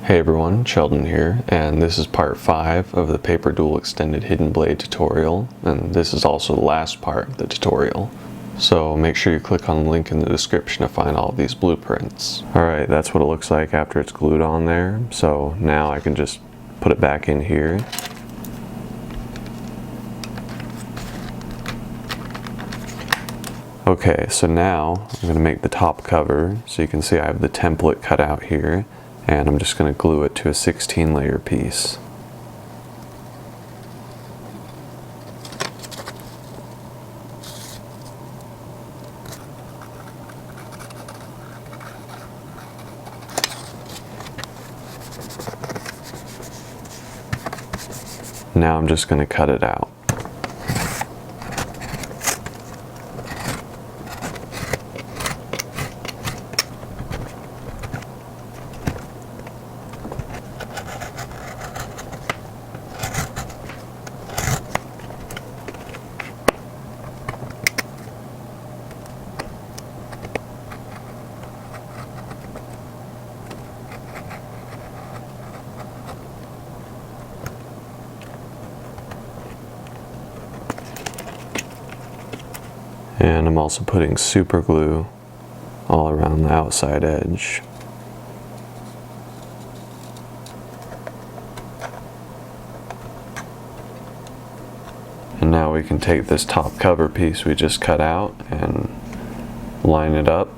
Hey everyone, Sheldon here, and this is part 5 of the Paper Dual Extended Hidden Blade tutorial, and this is also the last part of the tutorial. So make sure you click on the link in the description to find all of these blueprints. Alright, that's what it looks like after it's glued on there, so now I can just put it back in here. Okay, so now I'm going to make the top cover, so you can see I have the template cut out here, and I'm just going to glue it to a 16 layer piece. Now I'm just going to cut it out. And I'm also putting super glue all around the outside edge. And now we can take this top cover piece we just cut out and line it up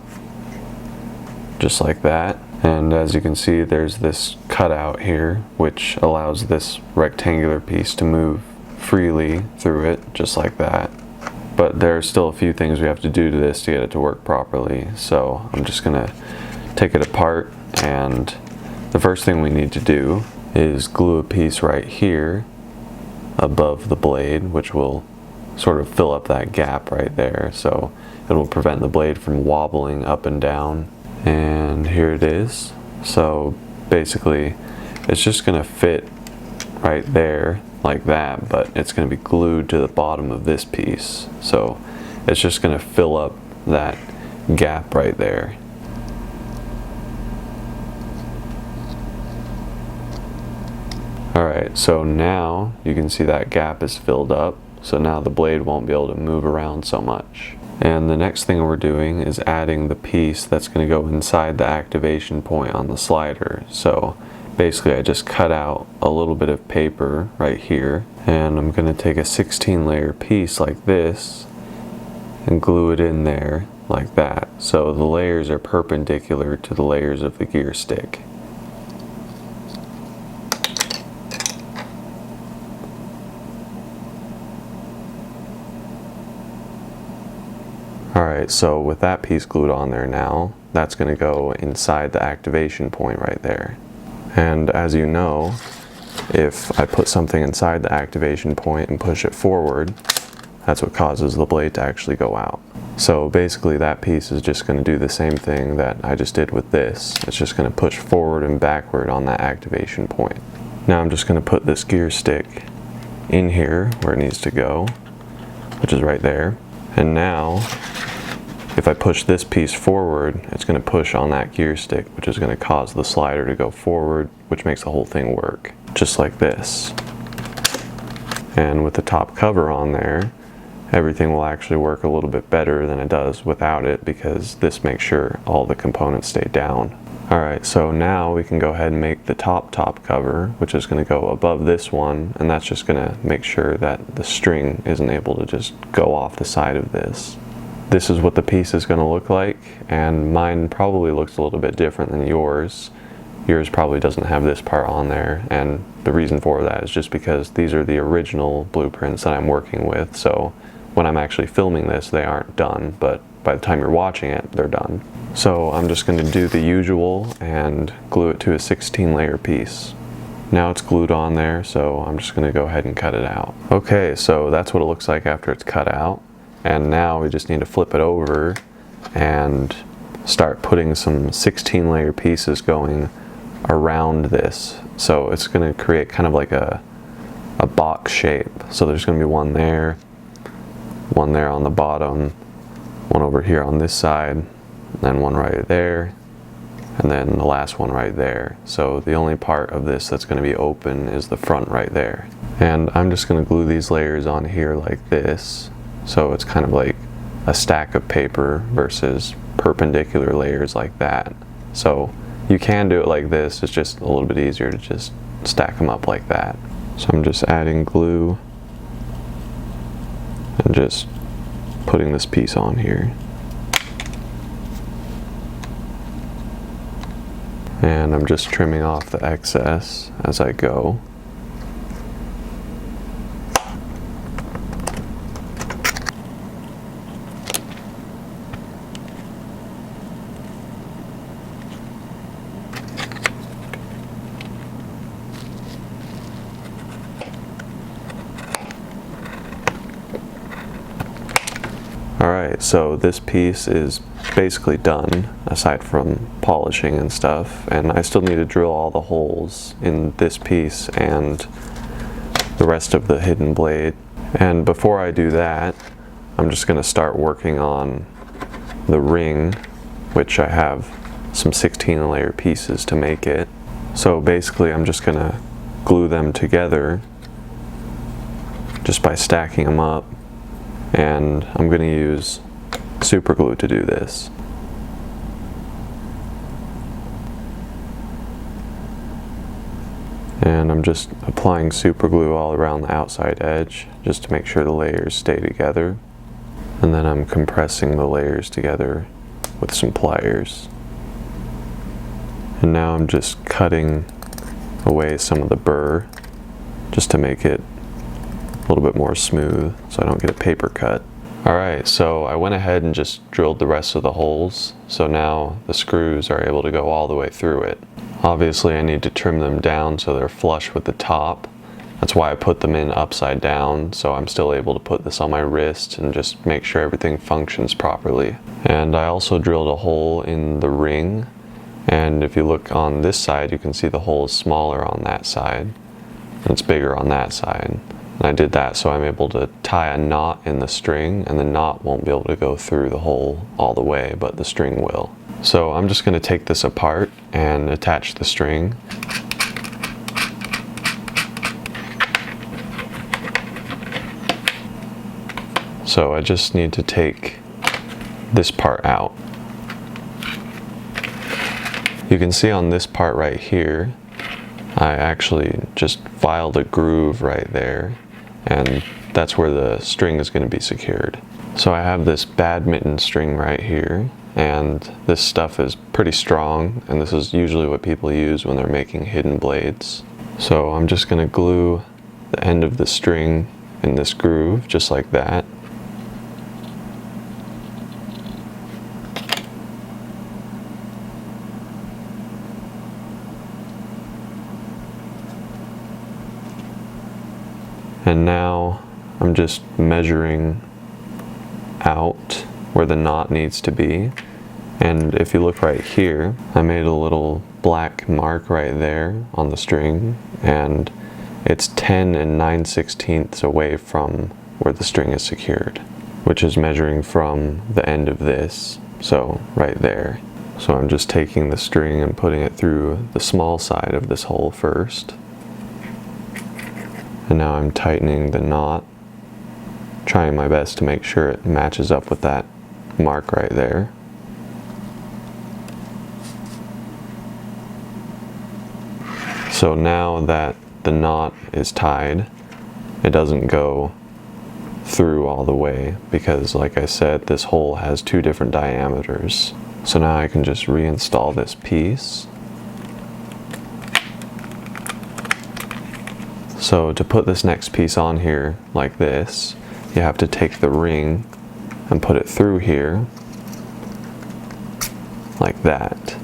just like that. And as you can see, there's this cutout here which allows this rectangular piece to move freely through it just like that. But there are still a few things we have to do to this to get it to work properly. So I'm just gonna take it apart, and the first thing we need to do is glue a piece right here above the blade, which will sort of fill up that gap right there. So it will prevent the blade from wobbling up and down. And here it is. So basically it's just gonna fit right there like that, but it's going to be glued to the bottom of this piece, so it's just going to fill up that gap right there. Alright, so now you can see that gap is filled up, so now the blade won't be able to move around so much. And the next thing we're doing is adding the piece that's going to go inside the activation point on the slider. So basically I just cut out a little bit of paper right here, and I'm going to take a 16 layer piece like this and glue it in there like that, so the layers are perpendicular to the layers of the gear stick. Alright, so with that piece glued on there now, that's going to go inside the activation point right there. And as you know, if I put something inside the activation point and push it forward, that's what causes the blade to actually go out. So basically that piece is just going to do the same thing that I just did with this. It's just going to push forward and backward on that activation point. Now I'm just going to put this gear stick in here where it needs to go, which is right there. And now if I push this piece forward, it's going to push on that gear stick, which is going to cause the slider to go forward, which makes the whole thing work, just like this. And with the top cover on there, everything will actually work a little bit better than it does without it, because this makes sure all the components stay down. Alright, so now we can go ahead and make the top cover, which is going to go above this one, and that's just going to make sure that the string isn't able to just go off the side of this. This is what the piece is going to look like, and mine probably looks a little bit different than yours. Yours probably doesn't have this part on there, and the reason for that is just because these are the original blueprints that I'm working with, so when I'm actually filming this they aren't done, but by the time you're watching it they're done. So I'm just going to do the usual and glue it to a 16 layer piece. Now it's glued on there, so I'm just going to go ahead and cut it out. Okay, so that's what it looks like after it's cut out. And now we just need to flip it over and start putting some 16 layer pieces going around this. So it's going to create kind of like a box shape. So there's going to be one there on the bottom, one over here on this side, and then one right there, and then the last one right there. So the only part of this that's going to be open is the front right there. And I'm just going to glue these layers on here like this, so it's kind of like a stack of paper versus perpendicular layers like that. So you can do it like this, it's just a little bit easier to just stack them up like that. So I'm just adding glue and just putting this piece on here. And I'm just trimming off the excess as I go. Alright, so this piece is basically done, aside from polishing and stuff, and I still need to drill all the holes in this piece and the rest of the hidden blade. And before I do that, I'm just going to start working on the ring, which I have some 16 layer pieces to make it. So basically I'm just going to glue them together just by stacking them up. And I'm going to use super glue to do this. And I'm just applying super glue all around the outside edge just to make sure the layers stay together. And then I'm compressing the layers together with some pliers. And now I'm just cutting away some of the burr just to make it a little bit more smooth so I don't get a paper cut. Alright, so I went ahead and just drilled the rest of the holes, so now the screws are able to go all the way through it. Obviously I need to trim them down so they're flush with the top. That's why I put them in upside down, so I'm still able to put this on my wrist and just make sure everything functions properly. And I also drilled a hole in the ring, and if you look on this side you can see the hole is smaller on that side and it's bigger on that side. And I did that so I'm able to tie a knot in the string, and the knot won't be able to go through the hole all the way, but the string will. So I'm just going to take this apart and attach the string. So I just need to take this part out. You can see on this part right here, I actually just filed a groove right there, and that's where the string is going to be secured. So I have this badminton string right here, and this stuff is pretty strong, and this is usually what people use when they're making hidden blades. So I'm just going to glue the end of the string in this groove just like that. And now I'm just measuring out where the knot needs to be. And if you look right here, I made a little black mark right there on the string, and it's 10 and 9/16 away from where the string is secured, which is measuring from the end of this, so right there. So I'm just taking the string and putting it through the small side of this hole first. And now I'm tightening the knot, trying my best to make sure it matches up with that mark right there. So now that the knot is tied, it doesn't go through all the way because, like I said, this hole has two different diameters. So now I can just reinstall this piece. So to put this next piece on here like this, you have to take the ring and put it through here like that.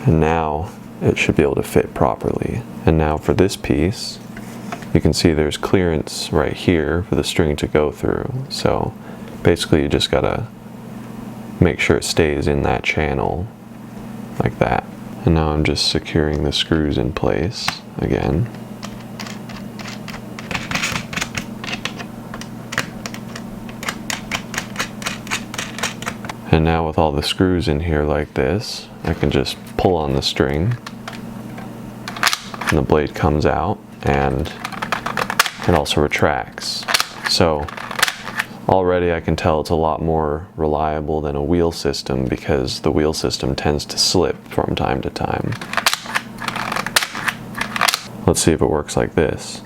And now it should be able to fit properly. And now for this piece, you can see there's clearance right here for the string to go through. So basically you just gotta make sure it stays in that channel like that. And now I'm just securing the screws in place again. And now with all the screws in here like this, I can just pull on the string and the blade comes out, and it also retracts. So already I can tell it's a lot more reliable than a wheel system, because the wheel system tends to slip from time to time. Let's see if it works like this.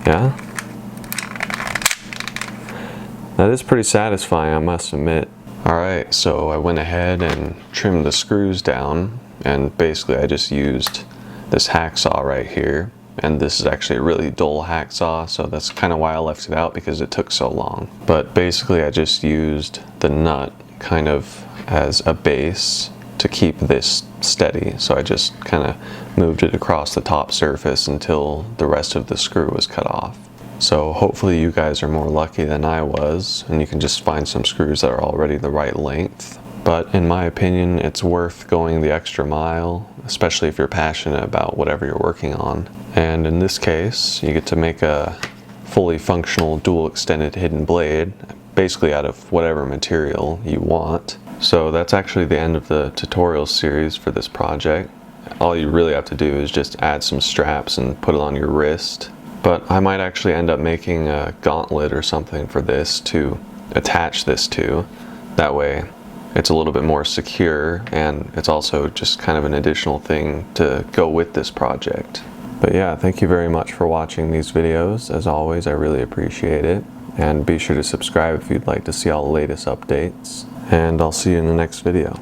Yeah? That is pretty satisfying, I must admit. Alright, so I went ahead and trimmed the screws down, and basically I just used this hacksaw right here. And this is actually a really dull hacksaw, so that's kind of why I left it out, because it took so long. But basically I just used the nut kind of as a base to keep this steady. So I just kind of moved it across the top surface until the rest of the screw was cut off. So hopefully you guys are more lucky than I was, and you can just find some screws that are already the right length. But in my opinion, it's worth going the extra mile, especially if you're passionate about whatever you're working on. And in this case, you get to make a fully functional dual extended hidden blade, basically out of whatever material you want. So that's actually the end of the tutorial series for this project. All you really have to do is just add some straps and put it on your wrist. But I might actually end up making a gauntlet or something for this to attach this to. That way it's a little bit more secure, and it's also just kind of an additional thing to go with this project. But yeah, thank you very much for watching these videos. As always, I really appreciate it. And be sure to subscribe if you'd like to see all the latest updates. And I'll see you in the next video.